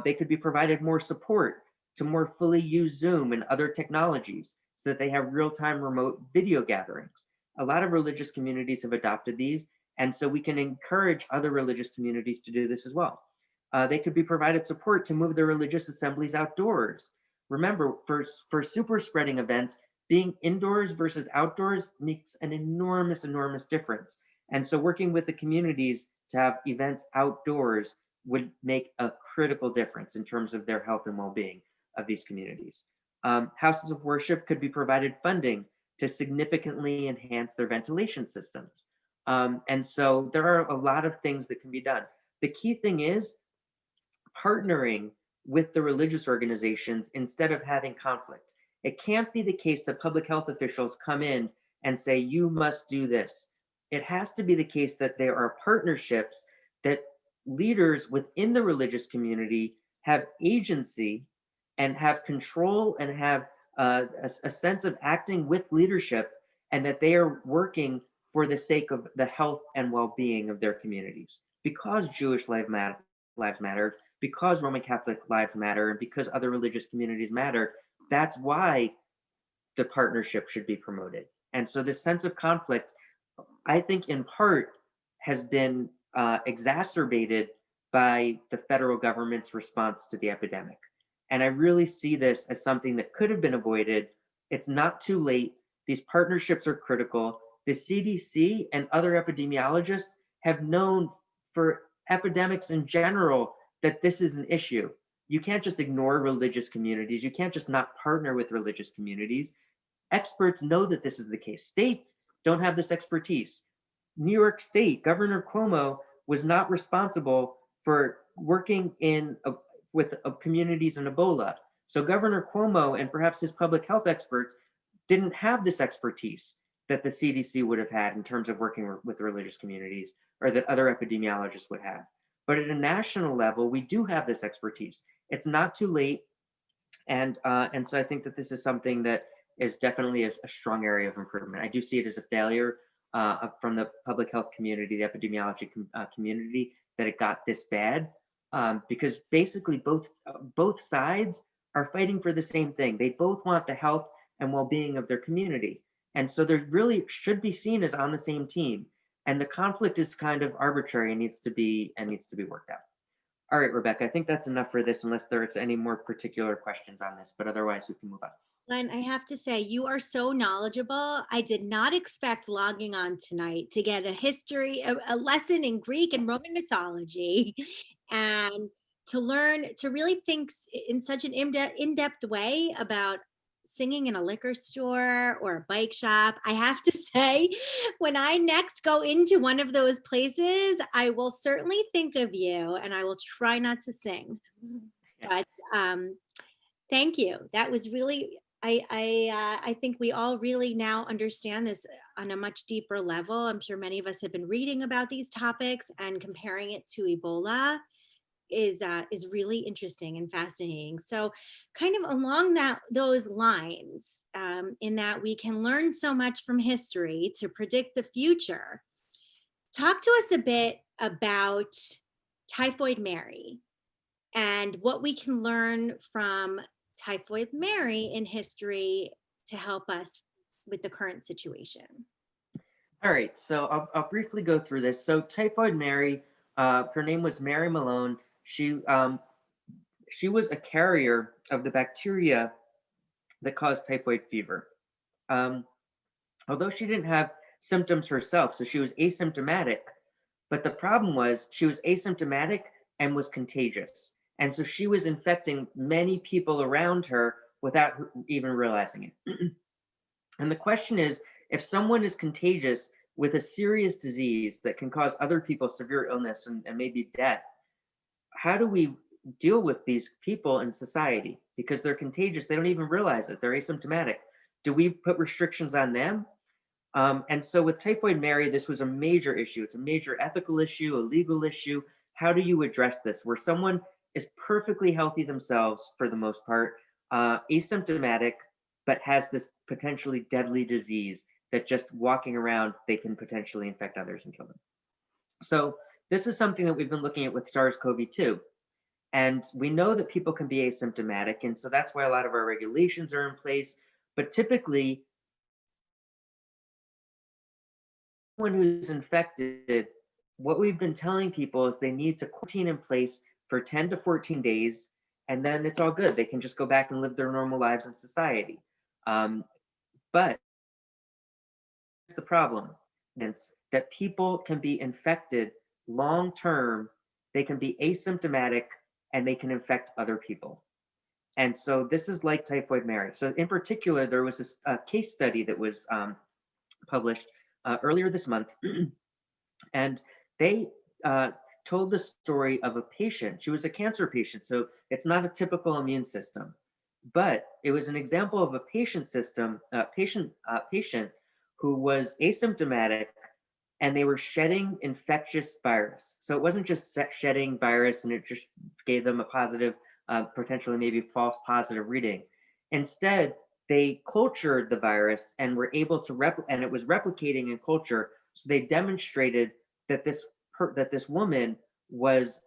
They could be provided more support to more fully use Zoom and other technologies so that they have real-time remote video gatherings. A lot of religious communities have adopted these, and so we can encourage other religious communities to do this as well. They could be provided support to move their religious assemblies outdoors. Remember, for super spreading events, being indoors versus outdoors makes an enormous difference. And so working with the communities to have events outdoors would make a critical difference in terms of their health and well-being of these communities. Houses of worship could be provided funding to significantly enhance their ventilation systems. And so there are a lot of things that can be done. The key thing is partnering with the religious organizations instead of having conflict. It can't be the case that public health officials come in and say, you must do this. It has to be the case that there are partnerships that leaders within the religious community have agency and have control and have a sense of acting with leadership, and that they are working for the sake of the health and well-being of their communities. Because Jewish lives matter, because Roman Catholic lives matter, and because other religious communities matter, that's why the partnership should be promoted. And so this sense of conflict, I think in part has been exacerbated by the federal government's response to the epidemic. And I really see this as something that could have been avoided. It's not too late. These partnerships are critical. The CDC and other epidemiologists have known for epidemics in general that this is an issue. You can't just ignore religious communities. You can't just not partner with religious communities. Experts know that this is the case. States don't have this expertise. New York State, Governor Cuomo was not responsible for working with communities in Ebola. So Governor Cuomo and perhaps his public health experts didn't have this expertise that the CDC would have had in terms of working with religious communities, or that other epidemiologists would have. But at a national level, we do have this expertise. It's not too late. And so I think that this is something that is definitely a strong area of improvement. I do see it as a failure from the public health community, the epidemiology community, that it got this bad, because basically both sides are fighting for the same thing. They both want the health and well-being of their community. And so they really should be seen as on the same team. And the conflict is kind of arbitrary and needs to be worked out. All right, Rebecca, I think that's enough for this, unless there's any more particular questions on this, but otherwise we can move on. Len, I have to say, you are so knowledgeable. I did not expect logging on tonight to get a history, a lesson in Greek and Roman mythology, and to learn to really think in such an in-depth way about singing in a liquor store or a bike shop. I have to say, when I next go into one of those places, I will certainly think of you, and I will try not to sing. But thank you. That was really, I think we all really now understand this on a much deeper level. I'm sure many of us have been reading about these topics, and comparing it to Ebola is really interesting and fascinating. So kind of along those lines, in that we can learn so much from history to predict the future. Talk to us a bit about Typhoid Mary and what we can learn from Typhoid Mary in history to help us with the current situation. All right, so I'll briefly go through this. So Typhoid Mary, her name was Mary Malone. She was a carrier of the bacteria that caused typhoid fever. Although she didn't have symptoms herself, so she was asymptomatic. But the problem was she was asymptomatic and was contagious. And so she was infecting many people around her without her even realizing it. And the question is, if someone is contagious with a serious disease that can cause other people severe illness and maybe death, how do we deal with these people in society? Because they're contagious, they don't even realize it, they're asymptomatic. Do we put restrictions on them? And so with Typhoid Mary, this was a major issue. It's a major ethical issue, a legal issue. How do you address this? Where someone is perfectly healthy themselves, for the most part, asymptomatic, but has this potentially deadly disease that just walking around, they can potentially infect others and kill them. So this is something that we've been looking at with SARS-CoV-2. And we know that people can be asymptomatic. And so that's why a lot of our regulations are in place. But typically, someone who's infected, what we've been telling people is they need to quarantine in place for 10 to 14 days, and then it's all good. They can just go back and live their normal lives in society. But the problem is that people can be infected long term they can be asymptomatic, and they can infect other people. And so this is like Typhoid Mary. So in particular, there was a case study that was published earlier this month, and they told the story of a patient. She was a cancer patient, so it's not a typical immune system, but it was an example of a patient who was asymptomatic, and they were shedding infectious virus. So it wasn't just shedding virus and it just gave them a positive, potentially maybe false positive reading. Instead, they cultured the virus and were able to and it was replicating in culture. So they demonstrated that this woman was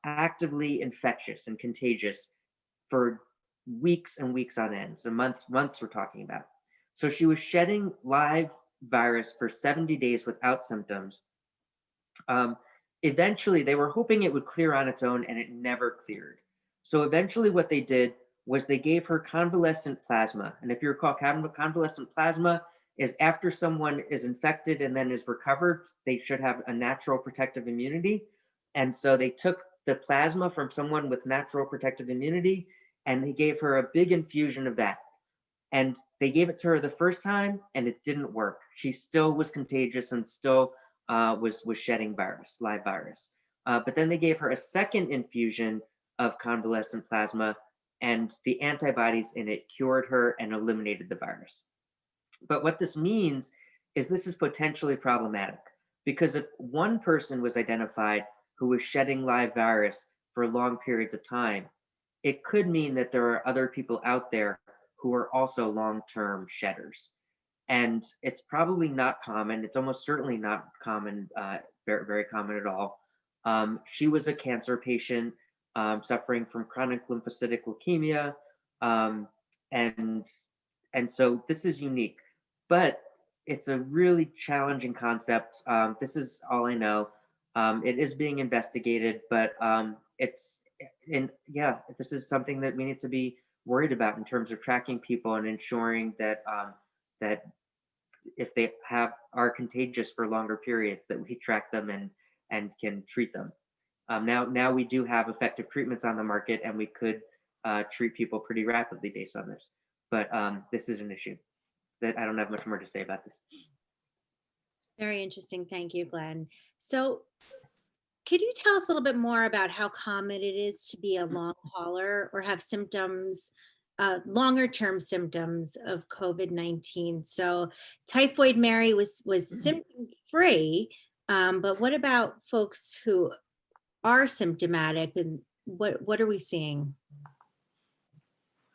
actively infectious and contagious for weeks and weeks on end. So months we're talking about. So she was shedding live virus for 70 days without symptoms. Um, Eventually, they were hoping it would clear on its own, and it never cleared. So eventually, what they did was they gave her convalescent plasma. And if you recall, convalescent plasma is after someone is infected and then is recovered, they should have a natural protective immunity. And so they took the plasma from someone with natural protective immunity and they gave her a big infusion of that. And they gave it to her the first time and it didn't work. She still was contagious and still was shedding virus, live virus. But then they gave her a second infusion of convalescent plasma, and the antibodies in it cured her and eliminated the virus. But what this means is this is potentially problematic, because if one person was identified who was shedding live virus for long periods of time, it could mean that there are other people out there who are also long-term shedders. And it's probably not common. It's almost certainly not common, very, very common at all. She was a cancer patient suffering from chronic lymphocytic leukemia, um, and and so this is unique, but it's a really challenging concept. This is all I know. It is being investigated, but it's and yeah, this is something that we need to be worried about in terms of tracking people and ensuring that that if they are contagious for longer periods, that we track them and can treat them. Now we do have effective treatments on the market, and we could treat people pretty rapidly based on this. But this is an issue that I don't have much more to say about this. Very interesting. Thank you, Glenn. So, could you tell us a little bit more about how common it is to be a long hauler or have symptoms, longer term symptoms of COVID-19? So, Typhoid Mary was symptom free, but what about folks who are symptomatic, and what are we seeing?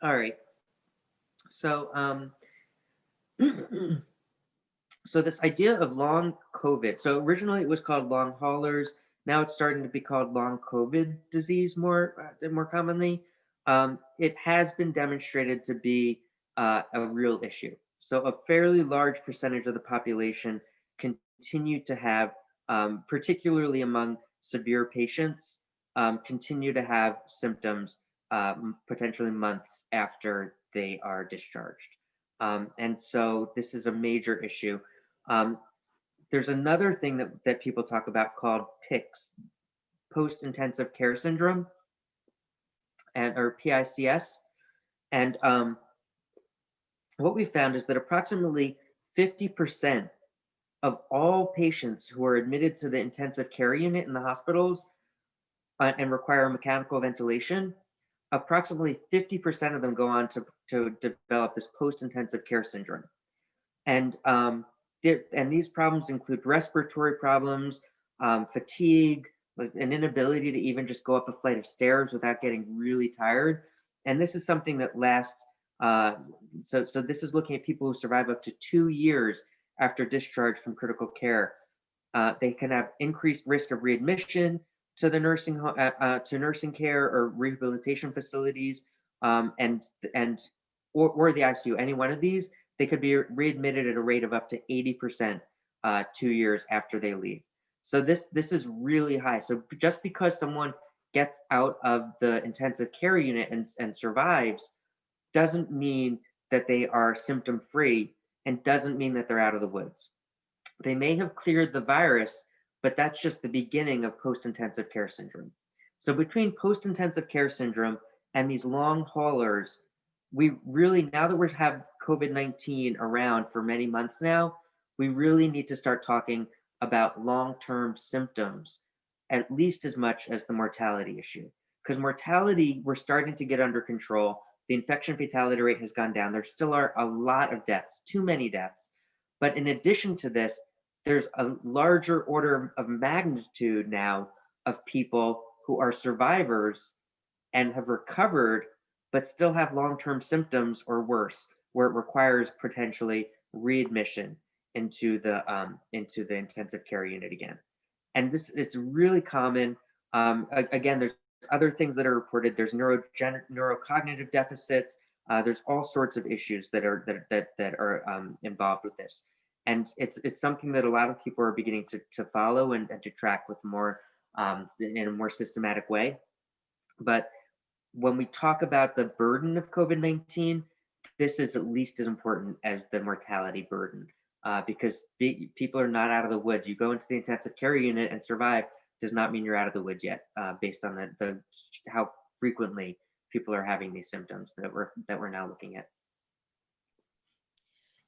All right. So so this idea of long COVID. So originally it was called long haulers. Now it's starting to be called long COVID disease more commonly. It has been demonstrated to be a real issue. So a fairly large percentage of the population continue to have, particularly among severe patients, continue to have symptoms potentially months after they are discharged. And so this is a major issue. Um, there's another thing that people talk about called PICS, post-intensive care syndrome, or PICS. And what we found is that approximately 50% of all patients who are admitted to the intensive care unit in the hospitals and require mechanical ventilation, approximately 50% of them go on to develop this post-intensive care syndrome. And these problems include respiratory problems, fatigue, like an inability to even just go up a flight of stairs without getting really tired. And this is something that lasts. So this is looking at people who survive up to 2 years after discharge from critical care. They can have increased risk of readmission to the nursing care or rehabilitation facilities, and or the ICU. Any one of these, they could be readmitted at a rate of up to 80% 2 years after they leave. So this is really high. So just because someone gets out of the intensive care unit and survives doesn't mean that they are symptom free and doesn't mean that they're out of the woods. They may have cleared the virus, but that's just the beginning of post-intensive care syndrome. So between post-intensive care syndrome and these long haulers, we really, now that we have COVID-19 around for many months now, we really need to start talking about long-term symptoms at least as much as the mortality issue. Because mortality, we're starting to get under control. The infection fatality rate has gone down. There still are a lot of deaths, too many deaths. But in addition to this, there's a larger order of magnitude now of people who are survivors and have recovered, but still have long-term symptoms or worse, where it requires potentially readmission into the intensive care unit again. And this, it's really common. Again, there's other things that are reported. There's neurocognitive deficits. There's all sorts of issues that are involved with this, and it's something that a lot of people are beginning to follow and to track with more in a more systematic way. But when we talk about the burden of COVID-19, this is at least as important as the mortality burden, because people are not out of the woods. You go into the intensive care unit and survive does not mean you're out of the woods yet, based on the how frequently people are having these symptoms that we're now looking at.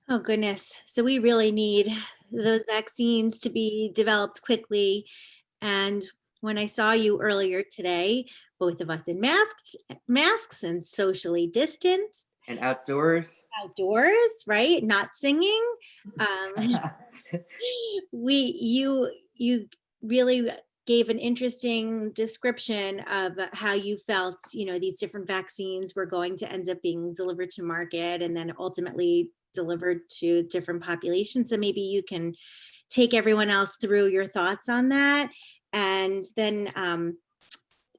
Oh, goodness. So we really need those vaccines to be developed quickly. And when I saw you earlier today, both of us in masks and socially distanced And outdoors. outdoors, right? Not singing. Um, you really gave an interesting description of how you felt, these different vaccines were going to end up being delivered to market and then ultimately delivered to different populations. So maybe you can take everyone else through your thoughts on that. And then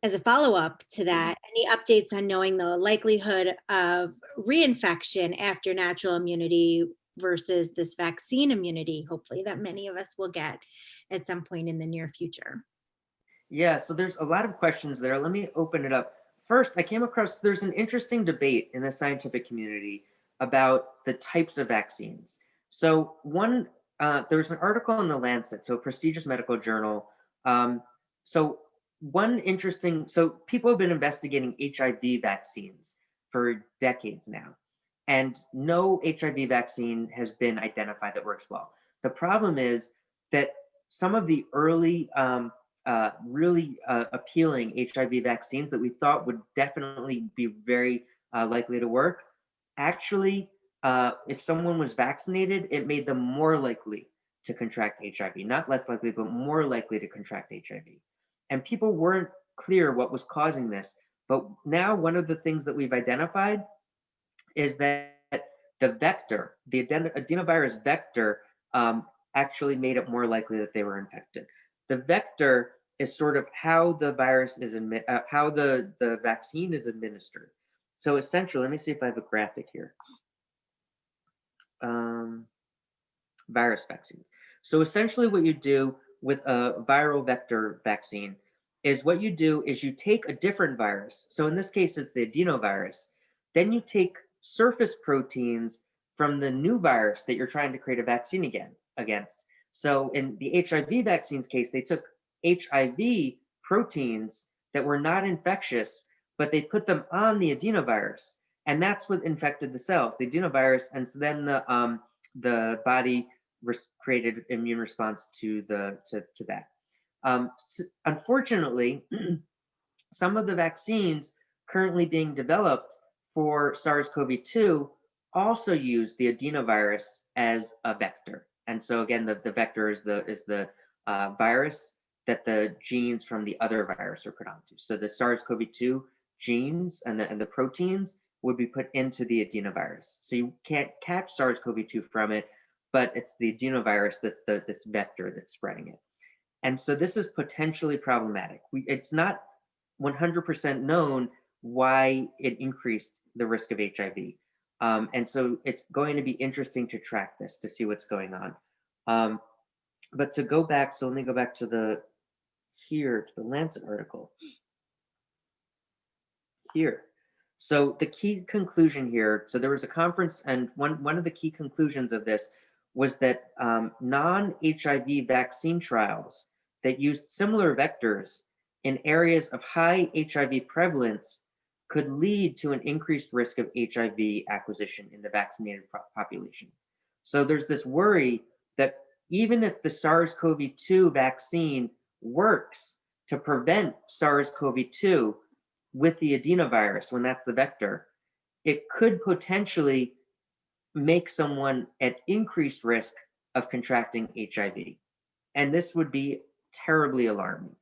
as a follow-up to that, any updates on knowing the likelihood of reinfection after natural immunity versus this vaccine immunity, hopefully, that many of us will get at some point in the near future? Yeah, so there's a lot of questions there. Let me open it up. First, I came across there's an interesting debate in the scientific community about the types of vaccines. So there's an article in the Lancet, so a prestigious medical journal. Um, so so people have been investigating HIV vaccines for decades now, and no HIV vaccine has been identified that works well. The problem is that some of the early really appealing HIV vaccines that we thought would definitely be very likely to work, actually, if someone was vaccinated, it made them more likely to contract HIV, not less likely, but more likely to contract HIV. And people weren't clear what was causing this. But now, one of the things that we've identified is that the adenovirus vector, actually made it more likely that they were infected. The vector is sort of how the virus is how the vaccine is administered. So essentially, let me see if I have a graphic here. Virus vaccines. So essentially, what you do with a viral vector vaccine is what you do is you take a different virus. So in this case, it's the adenovirus. Then you take surface proteins from the new virus that you're trying to create a vaccine against. So in the HIV vaccines case, they took HIV proteins that were not infectious, but they put them on the adenovirus, and that's what infected the cells, the adenovirus, and so then the body created immune response to that. Unfortunately, some of the vaccines currently being developed for SARS-CoV-2 also use the adenovirus as a vector. And so again, the vector is the virus that the genes from the other virus are put onto. So the SARS-CoV-2 genes and the proteins would be put into the adenovirus. So you can't catch SARS-CoV-2 from it, but it's the adenovirus that's this vector that's spreading it. And so this is potentially problematic. It's not 100% known why it increased the risk of HIV. And so it's going to be interesting to track this to see what's going on. But to go back, so let me go back to the Lancet article here. So the key conclusion here, so there was a conference, and one of the key conclusions of this was that non-HIV vaccine trials that used similar vectors in areas of high HIV prevalence could lead to an increased risk of HIV acquisition in the vaccinated population. So there's this worry that even if the SARS-CoV-2 vaccine works to prevent SARS-CoV-2 with the adenovirus, when that's the vector, it could potentially make someone at increased risk of contracting HIV. And this would be terribly alarming.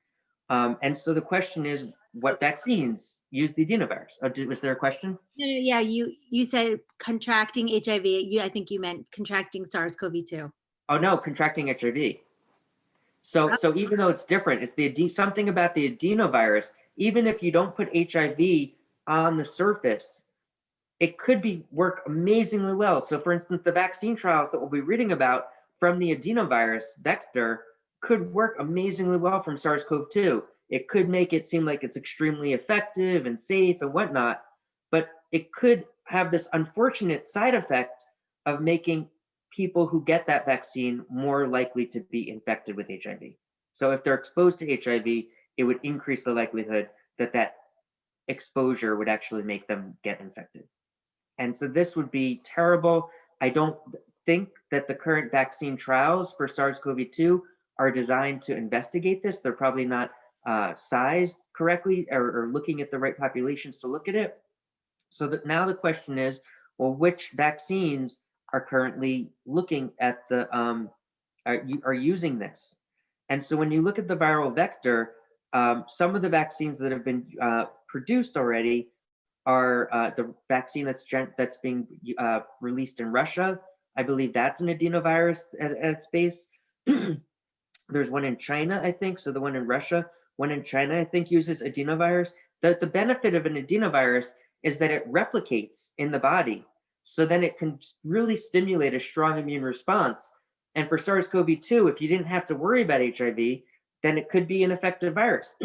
And so the question is, what vaccines use the adenovirus? Was there a question? No, yeah, you said contracting HIV. I think you meant contracting SARS-CoV-2. Oh no, contracting HIV. So even though it's different, it's something about the adenovirus. Even if you don't put HIV on the surface, it could work amazingly well. So for instance, the vaccine trials that we'll be reading about from the adenovirus vector could work amazingly well from SARS-CoV-2. It could make it seem like it's extremely effective and safe and whatnot, but it could have this unfortunate side effect of making people who get that vaccine more likely to be infected with HIV. So if they're exposed to HIV, it would increase the likelihood that that exposure would actually make them get infected. And so this would be terrible. I don't think that the current vaccine trials for SARS-CoV-2 are designed to investigate this. They're probably not sized correctly or looking at the right populations to look at it. So that now the question is, well, which vaccines are currently looking at the are using this? And so when you look at the viral vector, some of the vaccines that have been produced already are the vaccine that's being released in Russia. I believe that's an adenovirus at its base. There's one in China, I think. So the one in Russia, one in China, I think uses adenovirus. The benefit of an adenovirus is that it replicates in the body. So then it can really stimulate a strong immune response. And for SARS-CoV-2, if you didn't have to worry about HIV, then it could be an effective virus.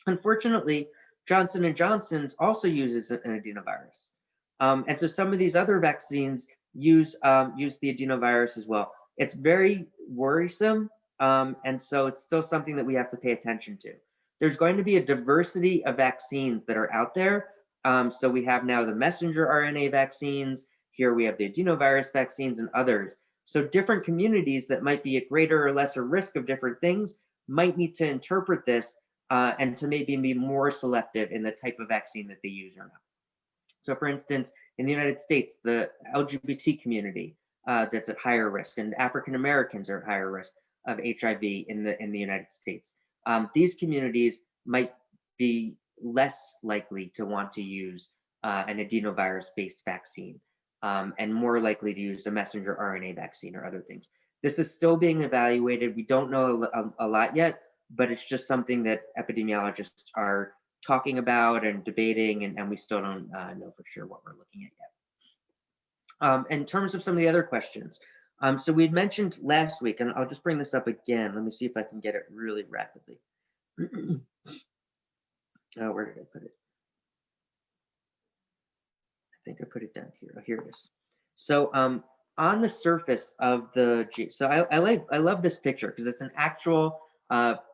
Unfortunately, Johnson & Johnson's also uses an adenovirus. And so some of these other vaccines use the adenovirus as well. It's very worrisome. And so it's still something that we have to pay attention to. There's going to be a diversity of vaccines that are out there. So we have now the messenger RNA vaccines. Here we have the adenovirus vaccines and others. So different communities that might be at greater or lesser risk of different things might need to interpret this and to maybe be more selective in the type of vaccine that they use or not. So for instance, in the United States, the LGBT community that's at higher risk, and African Americans are at higher risk of HIV in the United States. These communities might be less likely to want to use an adenovirus-based vaccine and more likely to use a messenger RNA vaccine or other things. This is still being evaluated. We don't know a lot yet, but it's just something that epidemiologists are talking about and debating, and we still don't know for sure what we're looking at yet. In terms of some of the other questions, so we'd mentioned last week, and I'll just bring this up again. Let me see if I can get it really rapidly. Where did I put it? I think I put it down here. Oh, here it is. So on the surface of the so I love this picture because it's an actual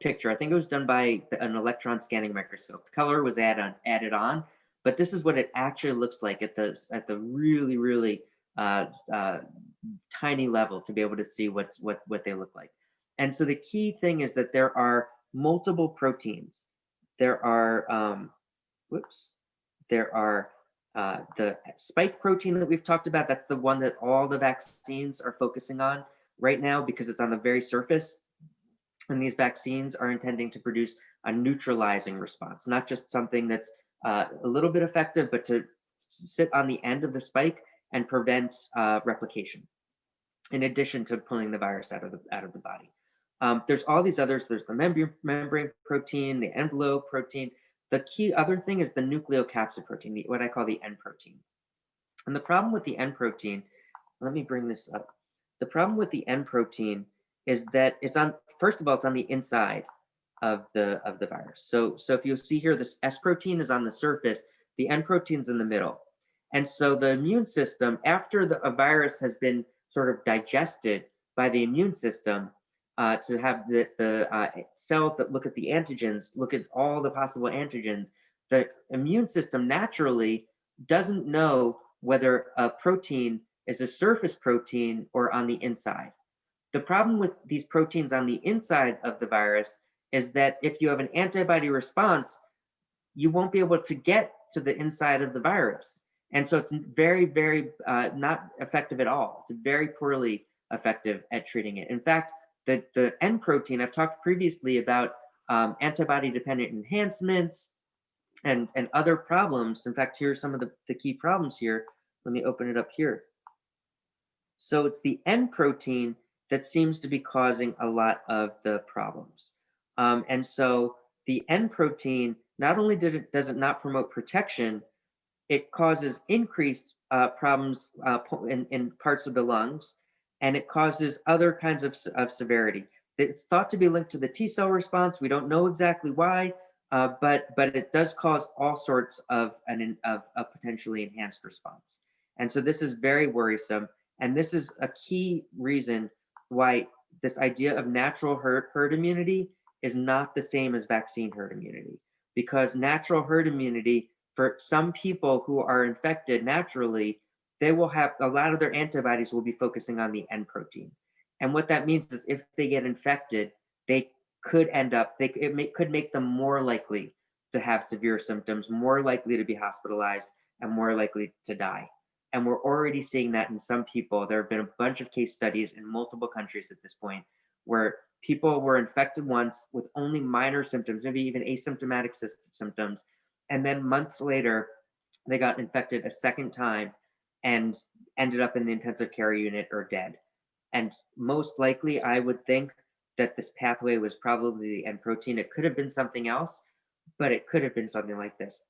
picture. I think it was done by an electron scanning microscope. Color was added on, but this is what it actually looks like at the really tiny level to be able to see what they look like. And so the key thing is that there are multiple proteins. There are there are the spike protein that we've talked about. That's the one that all the vaccines are focusing on right now because it's on the very surface. And these vaccines are intending to produce a neutralizing response, not just something that's a little bit effective, but to sit on the end of the spike and prevent replication, in addition to pulling the virus out of the body. There's all these others. There's the membrane protein, the envelope protein. The key other thing is the nucleocapsid protein, what I call the N protein. And the problem with the N protein, let me bring this up. The problem with the N protein is that it's on, first of all, it's on the inside of the virus. So if you see here, this S protein is on the surface, the N protein's in the middle. And so the immune system, after a virus has been sort of digested by the immune system, to have the cells that look at the antigens, look at all the possible antigens. The immune system naturally doesn't know whether a protein is a surface protein or on the inside. The problem with these proteins on the inside of the virus is that if you have an antibody response, you won't be able to get to the inside of the virus. And so it's very, very not effective at all. It's very poorly effective at treating it. In fact, the N protein, I've talked previously about antibody-dependent enhancements and other problems. In fact, here are some of the key problems here. Let me open it up here. So it's the N protein that seems to be causing a lot of the problems. And so the N protein, not only does it not promote protection, it causes increased problems in parts of the lungs, and it causes other kinds of severity. It's thought to be linked to the T cell response. We don't know exactly why, but it does cause all sorts of a potentially enhanced response. And so this is very worrisome. And this is a key reason why this idea of natural herd immunity is not the same as vaccine herd immunity, because natural herd immunity, for some people who are infected naturally, they will have a lot of their antibodies will be focusing on the N protein. And what that means is if they get infected, they could end up, could make them more likely to have severe symptoms, more likely to be hospitalized, and more likely to die. And we're already seeing that in some people. There have been a bunch of case studies in multiple countries at this point where people were infected once with only minor symptoms, maybe even asymptomatic symptoms. And then months later, they got infected a second time and ended up in the intensive care unit or dead. And most likely, I would think that this pathway was probably the N protein. It could have been something else, but it could have been something like this.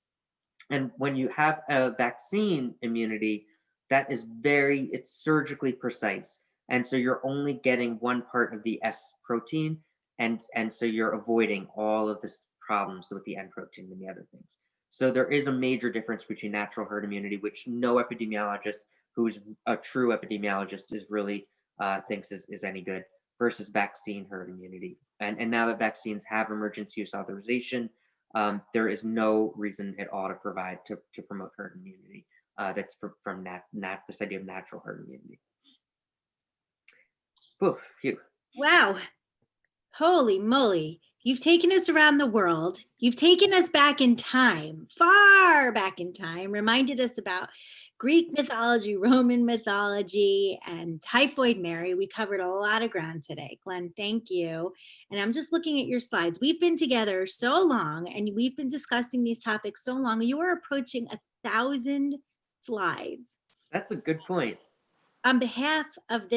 And when you have a vaccine immunity, that is it's surgically precise. And so you're only getting one part of the S protein. And so you're avoiding all of this problems with the N protein and the other things. So there is a major difference between natural herd immunity, which no epidemiologist who's a true epidemiologist is really thinks is any good, versus vaccine herd immunity. And now that vaccines have emergency use authorization, there is no reason at all to promote herd immunity. That's from this idea of natural herd immunity. Oof, phew. Wow. Holy moly. You've taken us around the world. You've taken us back in time, far back in time, reminded us about Greek mythology, Roman mythology, and Typhoid Mary. We covered a lot of ground today. Glenn, thank you. And I'm just looking at your slides. We've been together so long and we've been discussing these topics so long. You are approaching 1,000 slides. That's a good point. On behalf of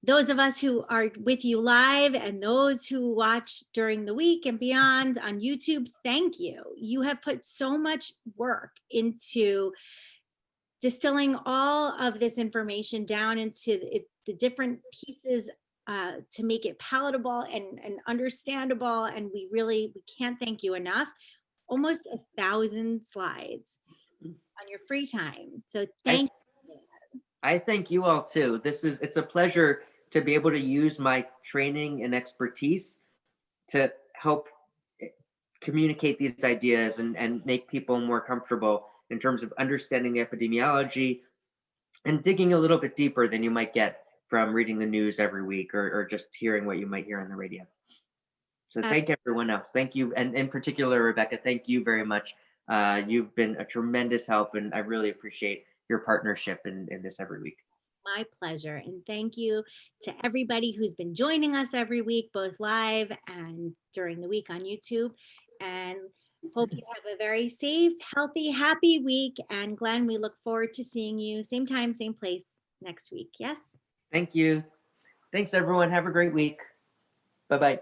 those of us who are with you live and those who watch during the week and beyond on YouTube, thank you. You have put so much work into distilling all of this information down into the different pieces to make it palatable and understandable. And we can't thank you enough. Almost 1,000 slides on your free time. So thank you. I thank you all too. It's a pleasure to be able to use my training and expertise to help communicate these ideas and make people more comfortable in terms of understanding the epidemiology and digging a little bit deeper than you might get from reading the news every week or just hearing what you might hear on the radio. So thank everyone else. Thank you. And in particular, Rebecca, thank you very much. You've been a tremendous help, and I really appreciate your partnership in this every week. My pleasure. And thank you to everybody who's been joining us every week, both live and during the week on YouTube. And hope you have a very safe, healthy, happy week. And Glenn, we look forward to seeing you same time, same place next week. Yes? Thank you. Thanks, everyone. Have a great week. Bye-bye.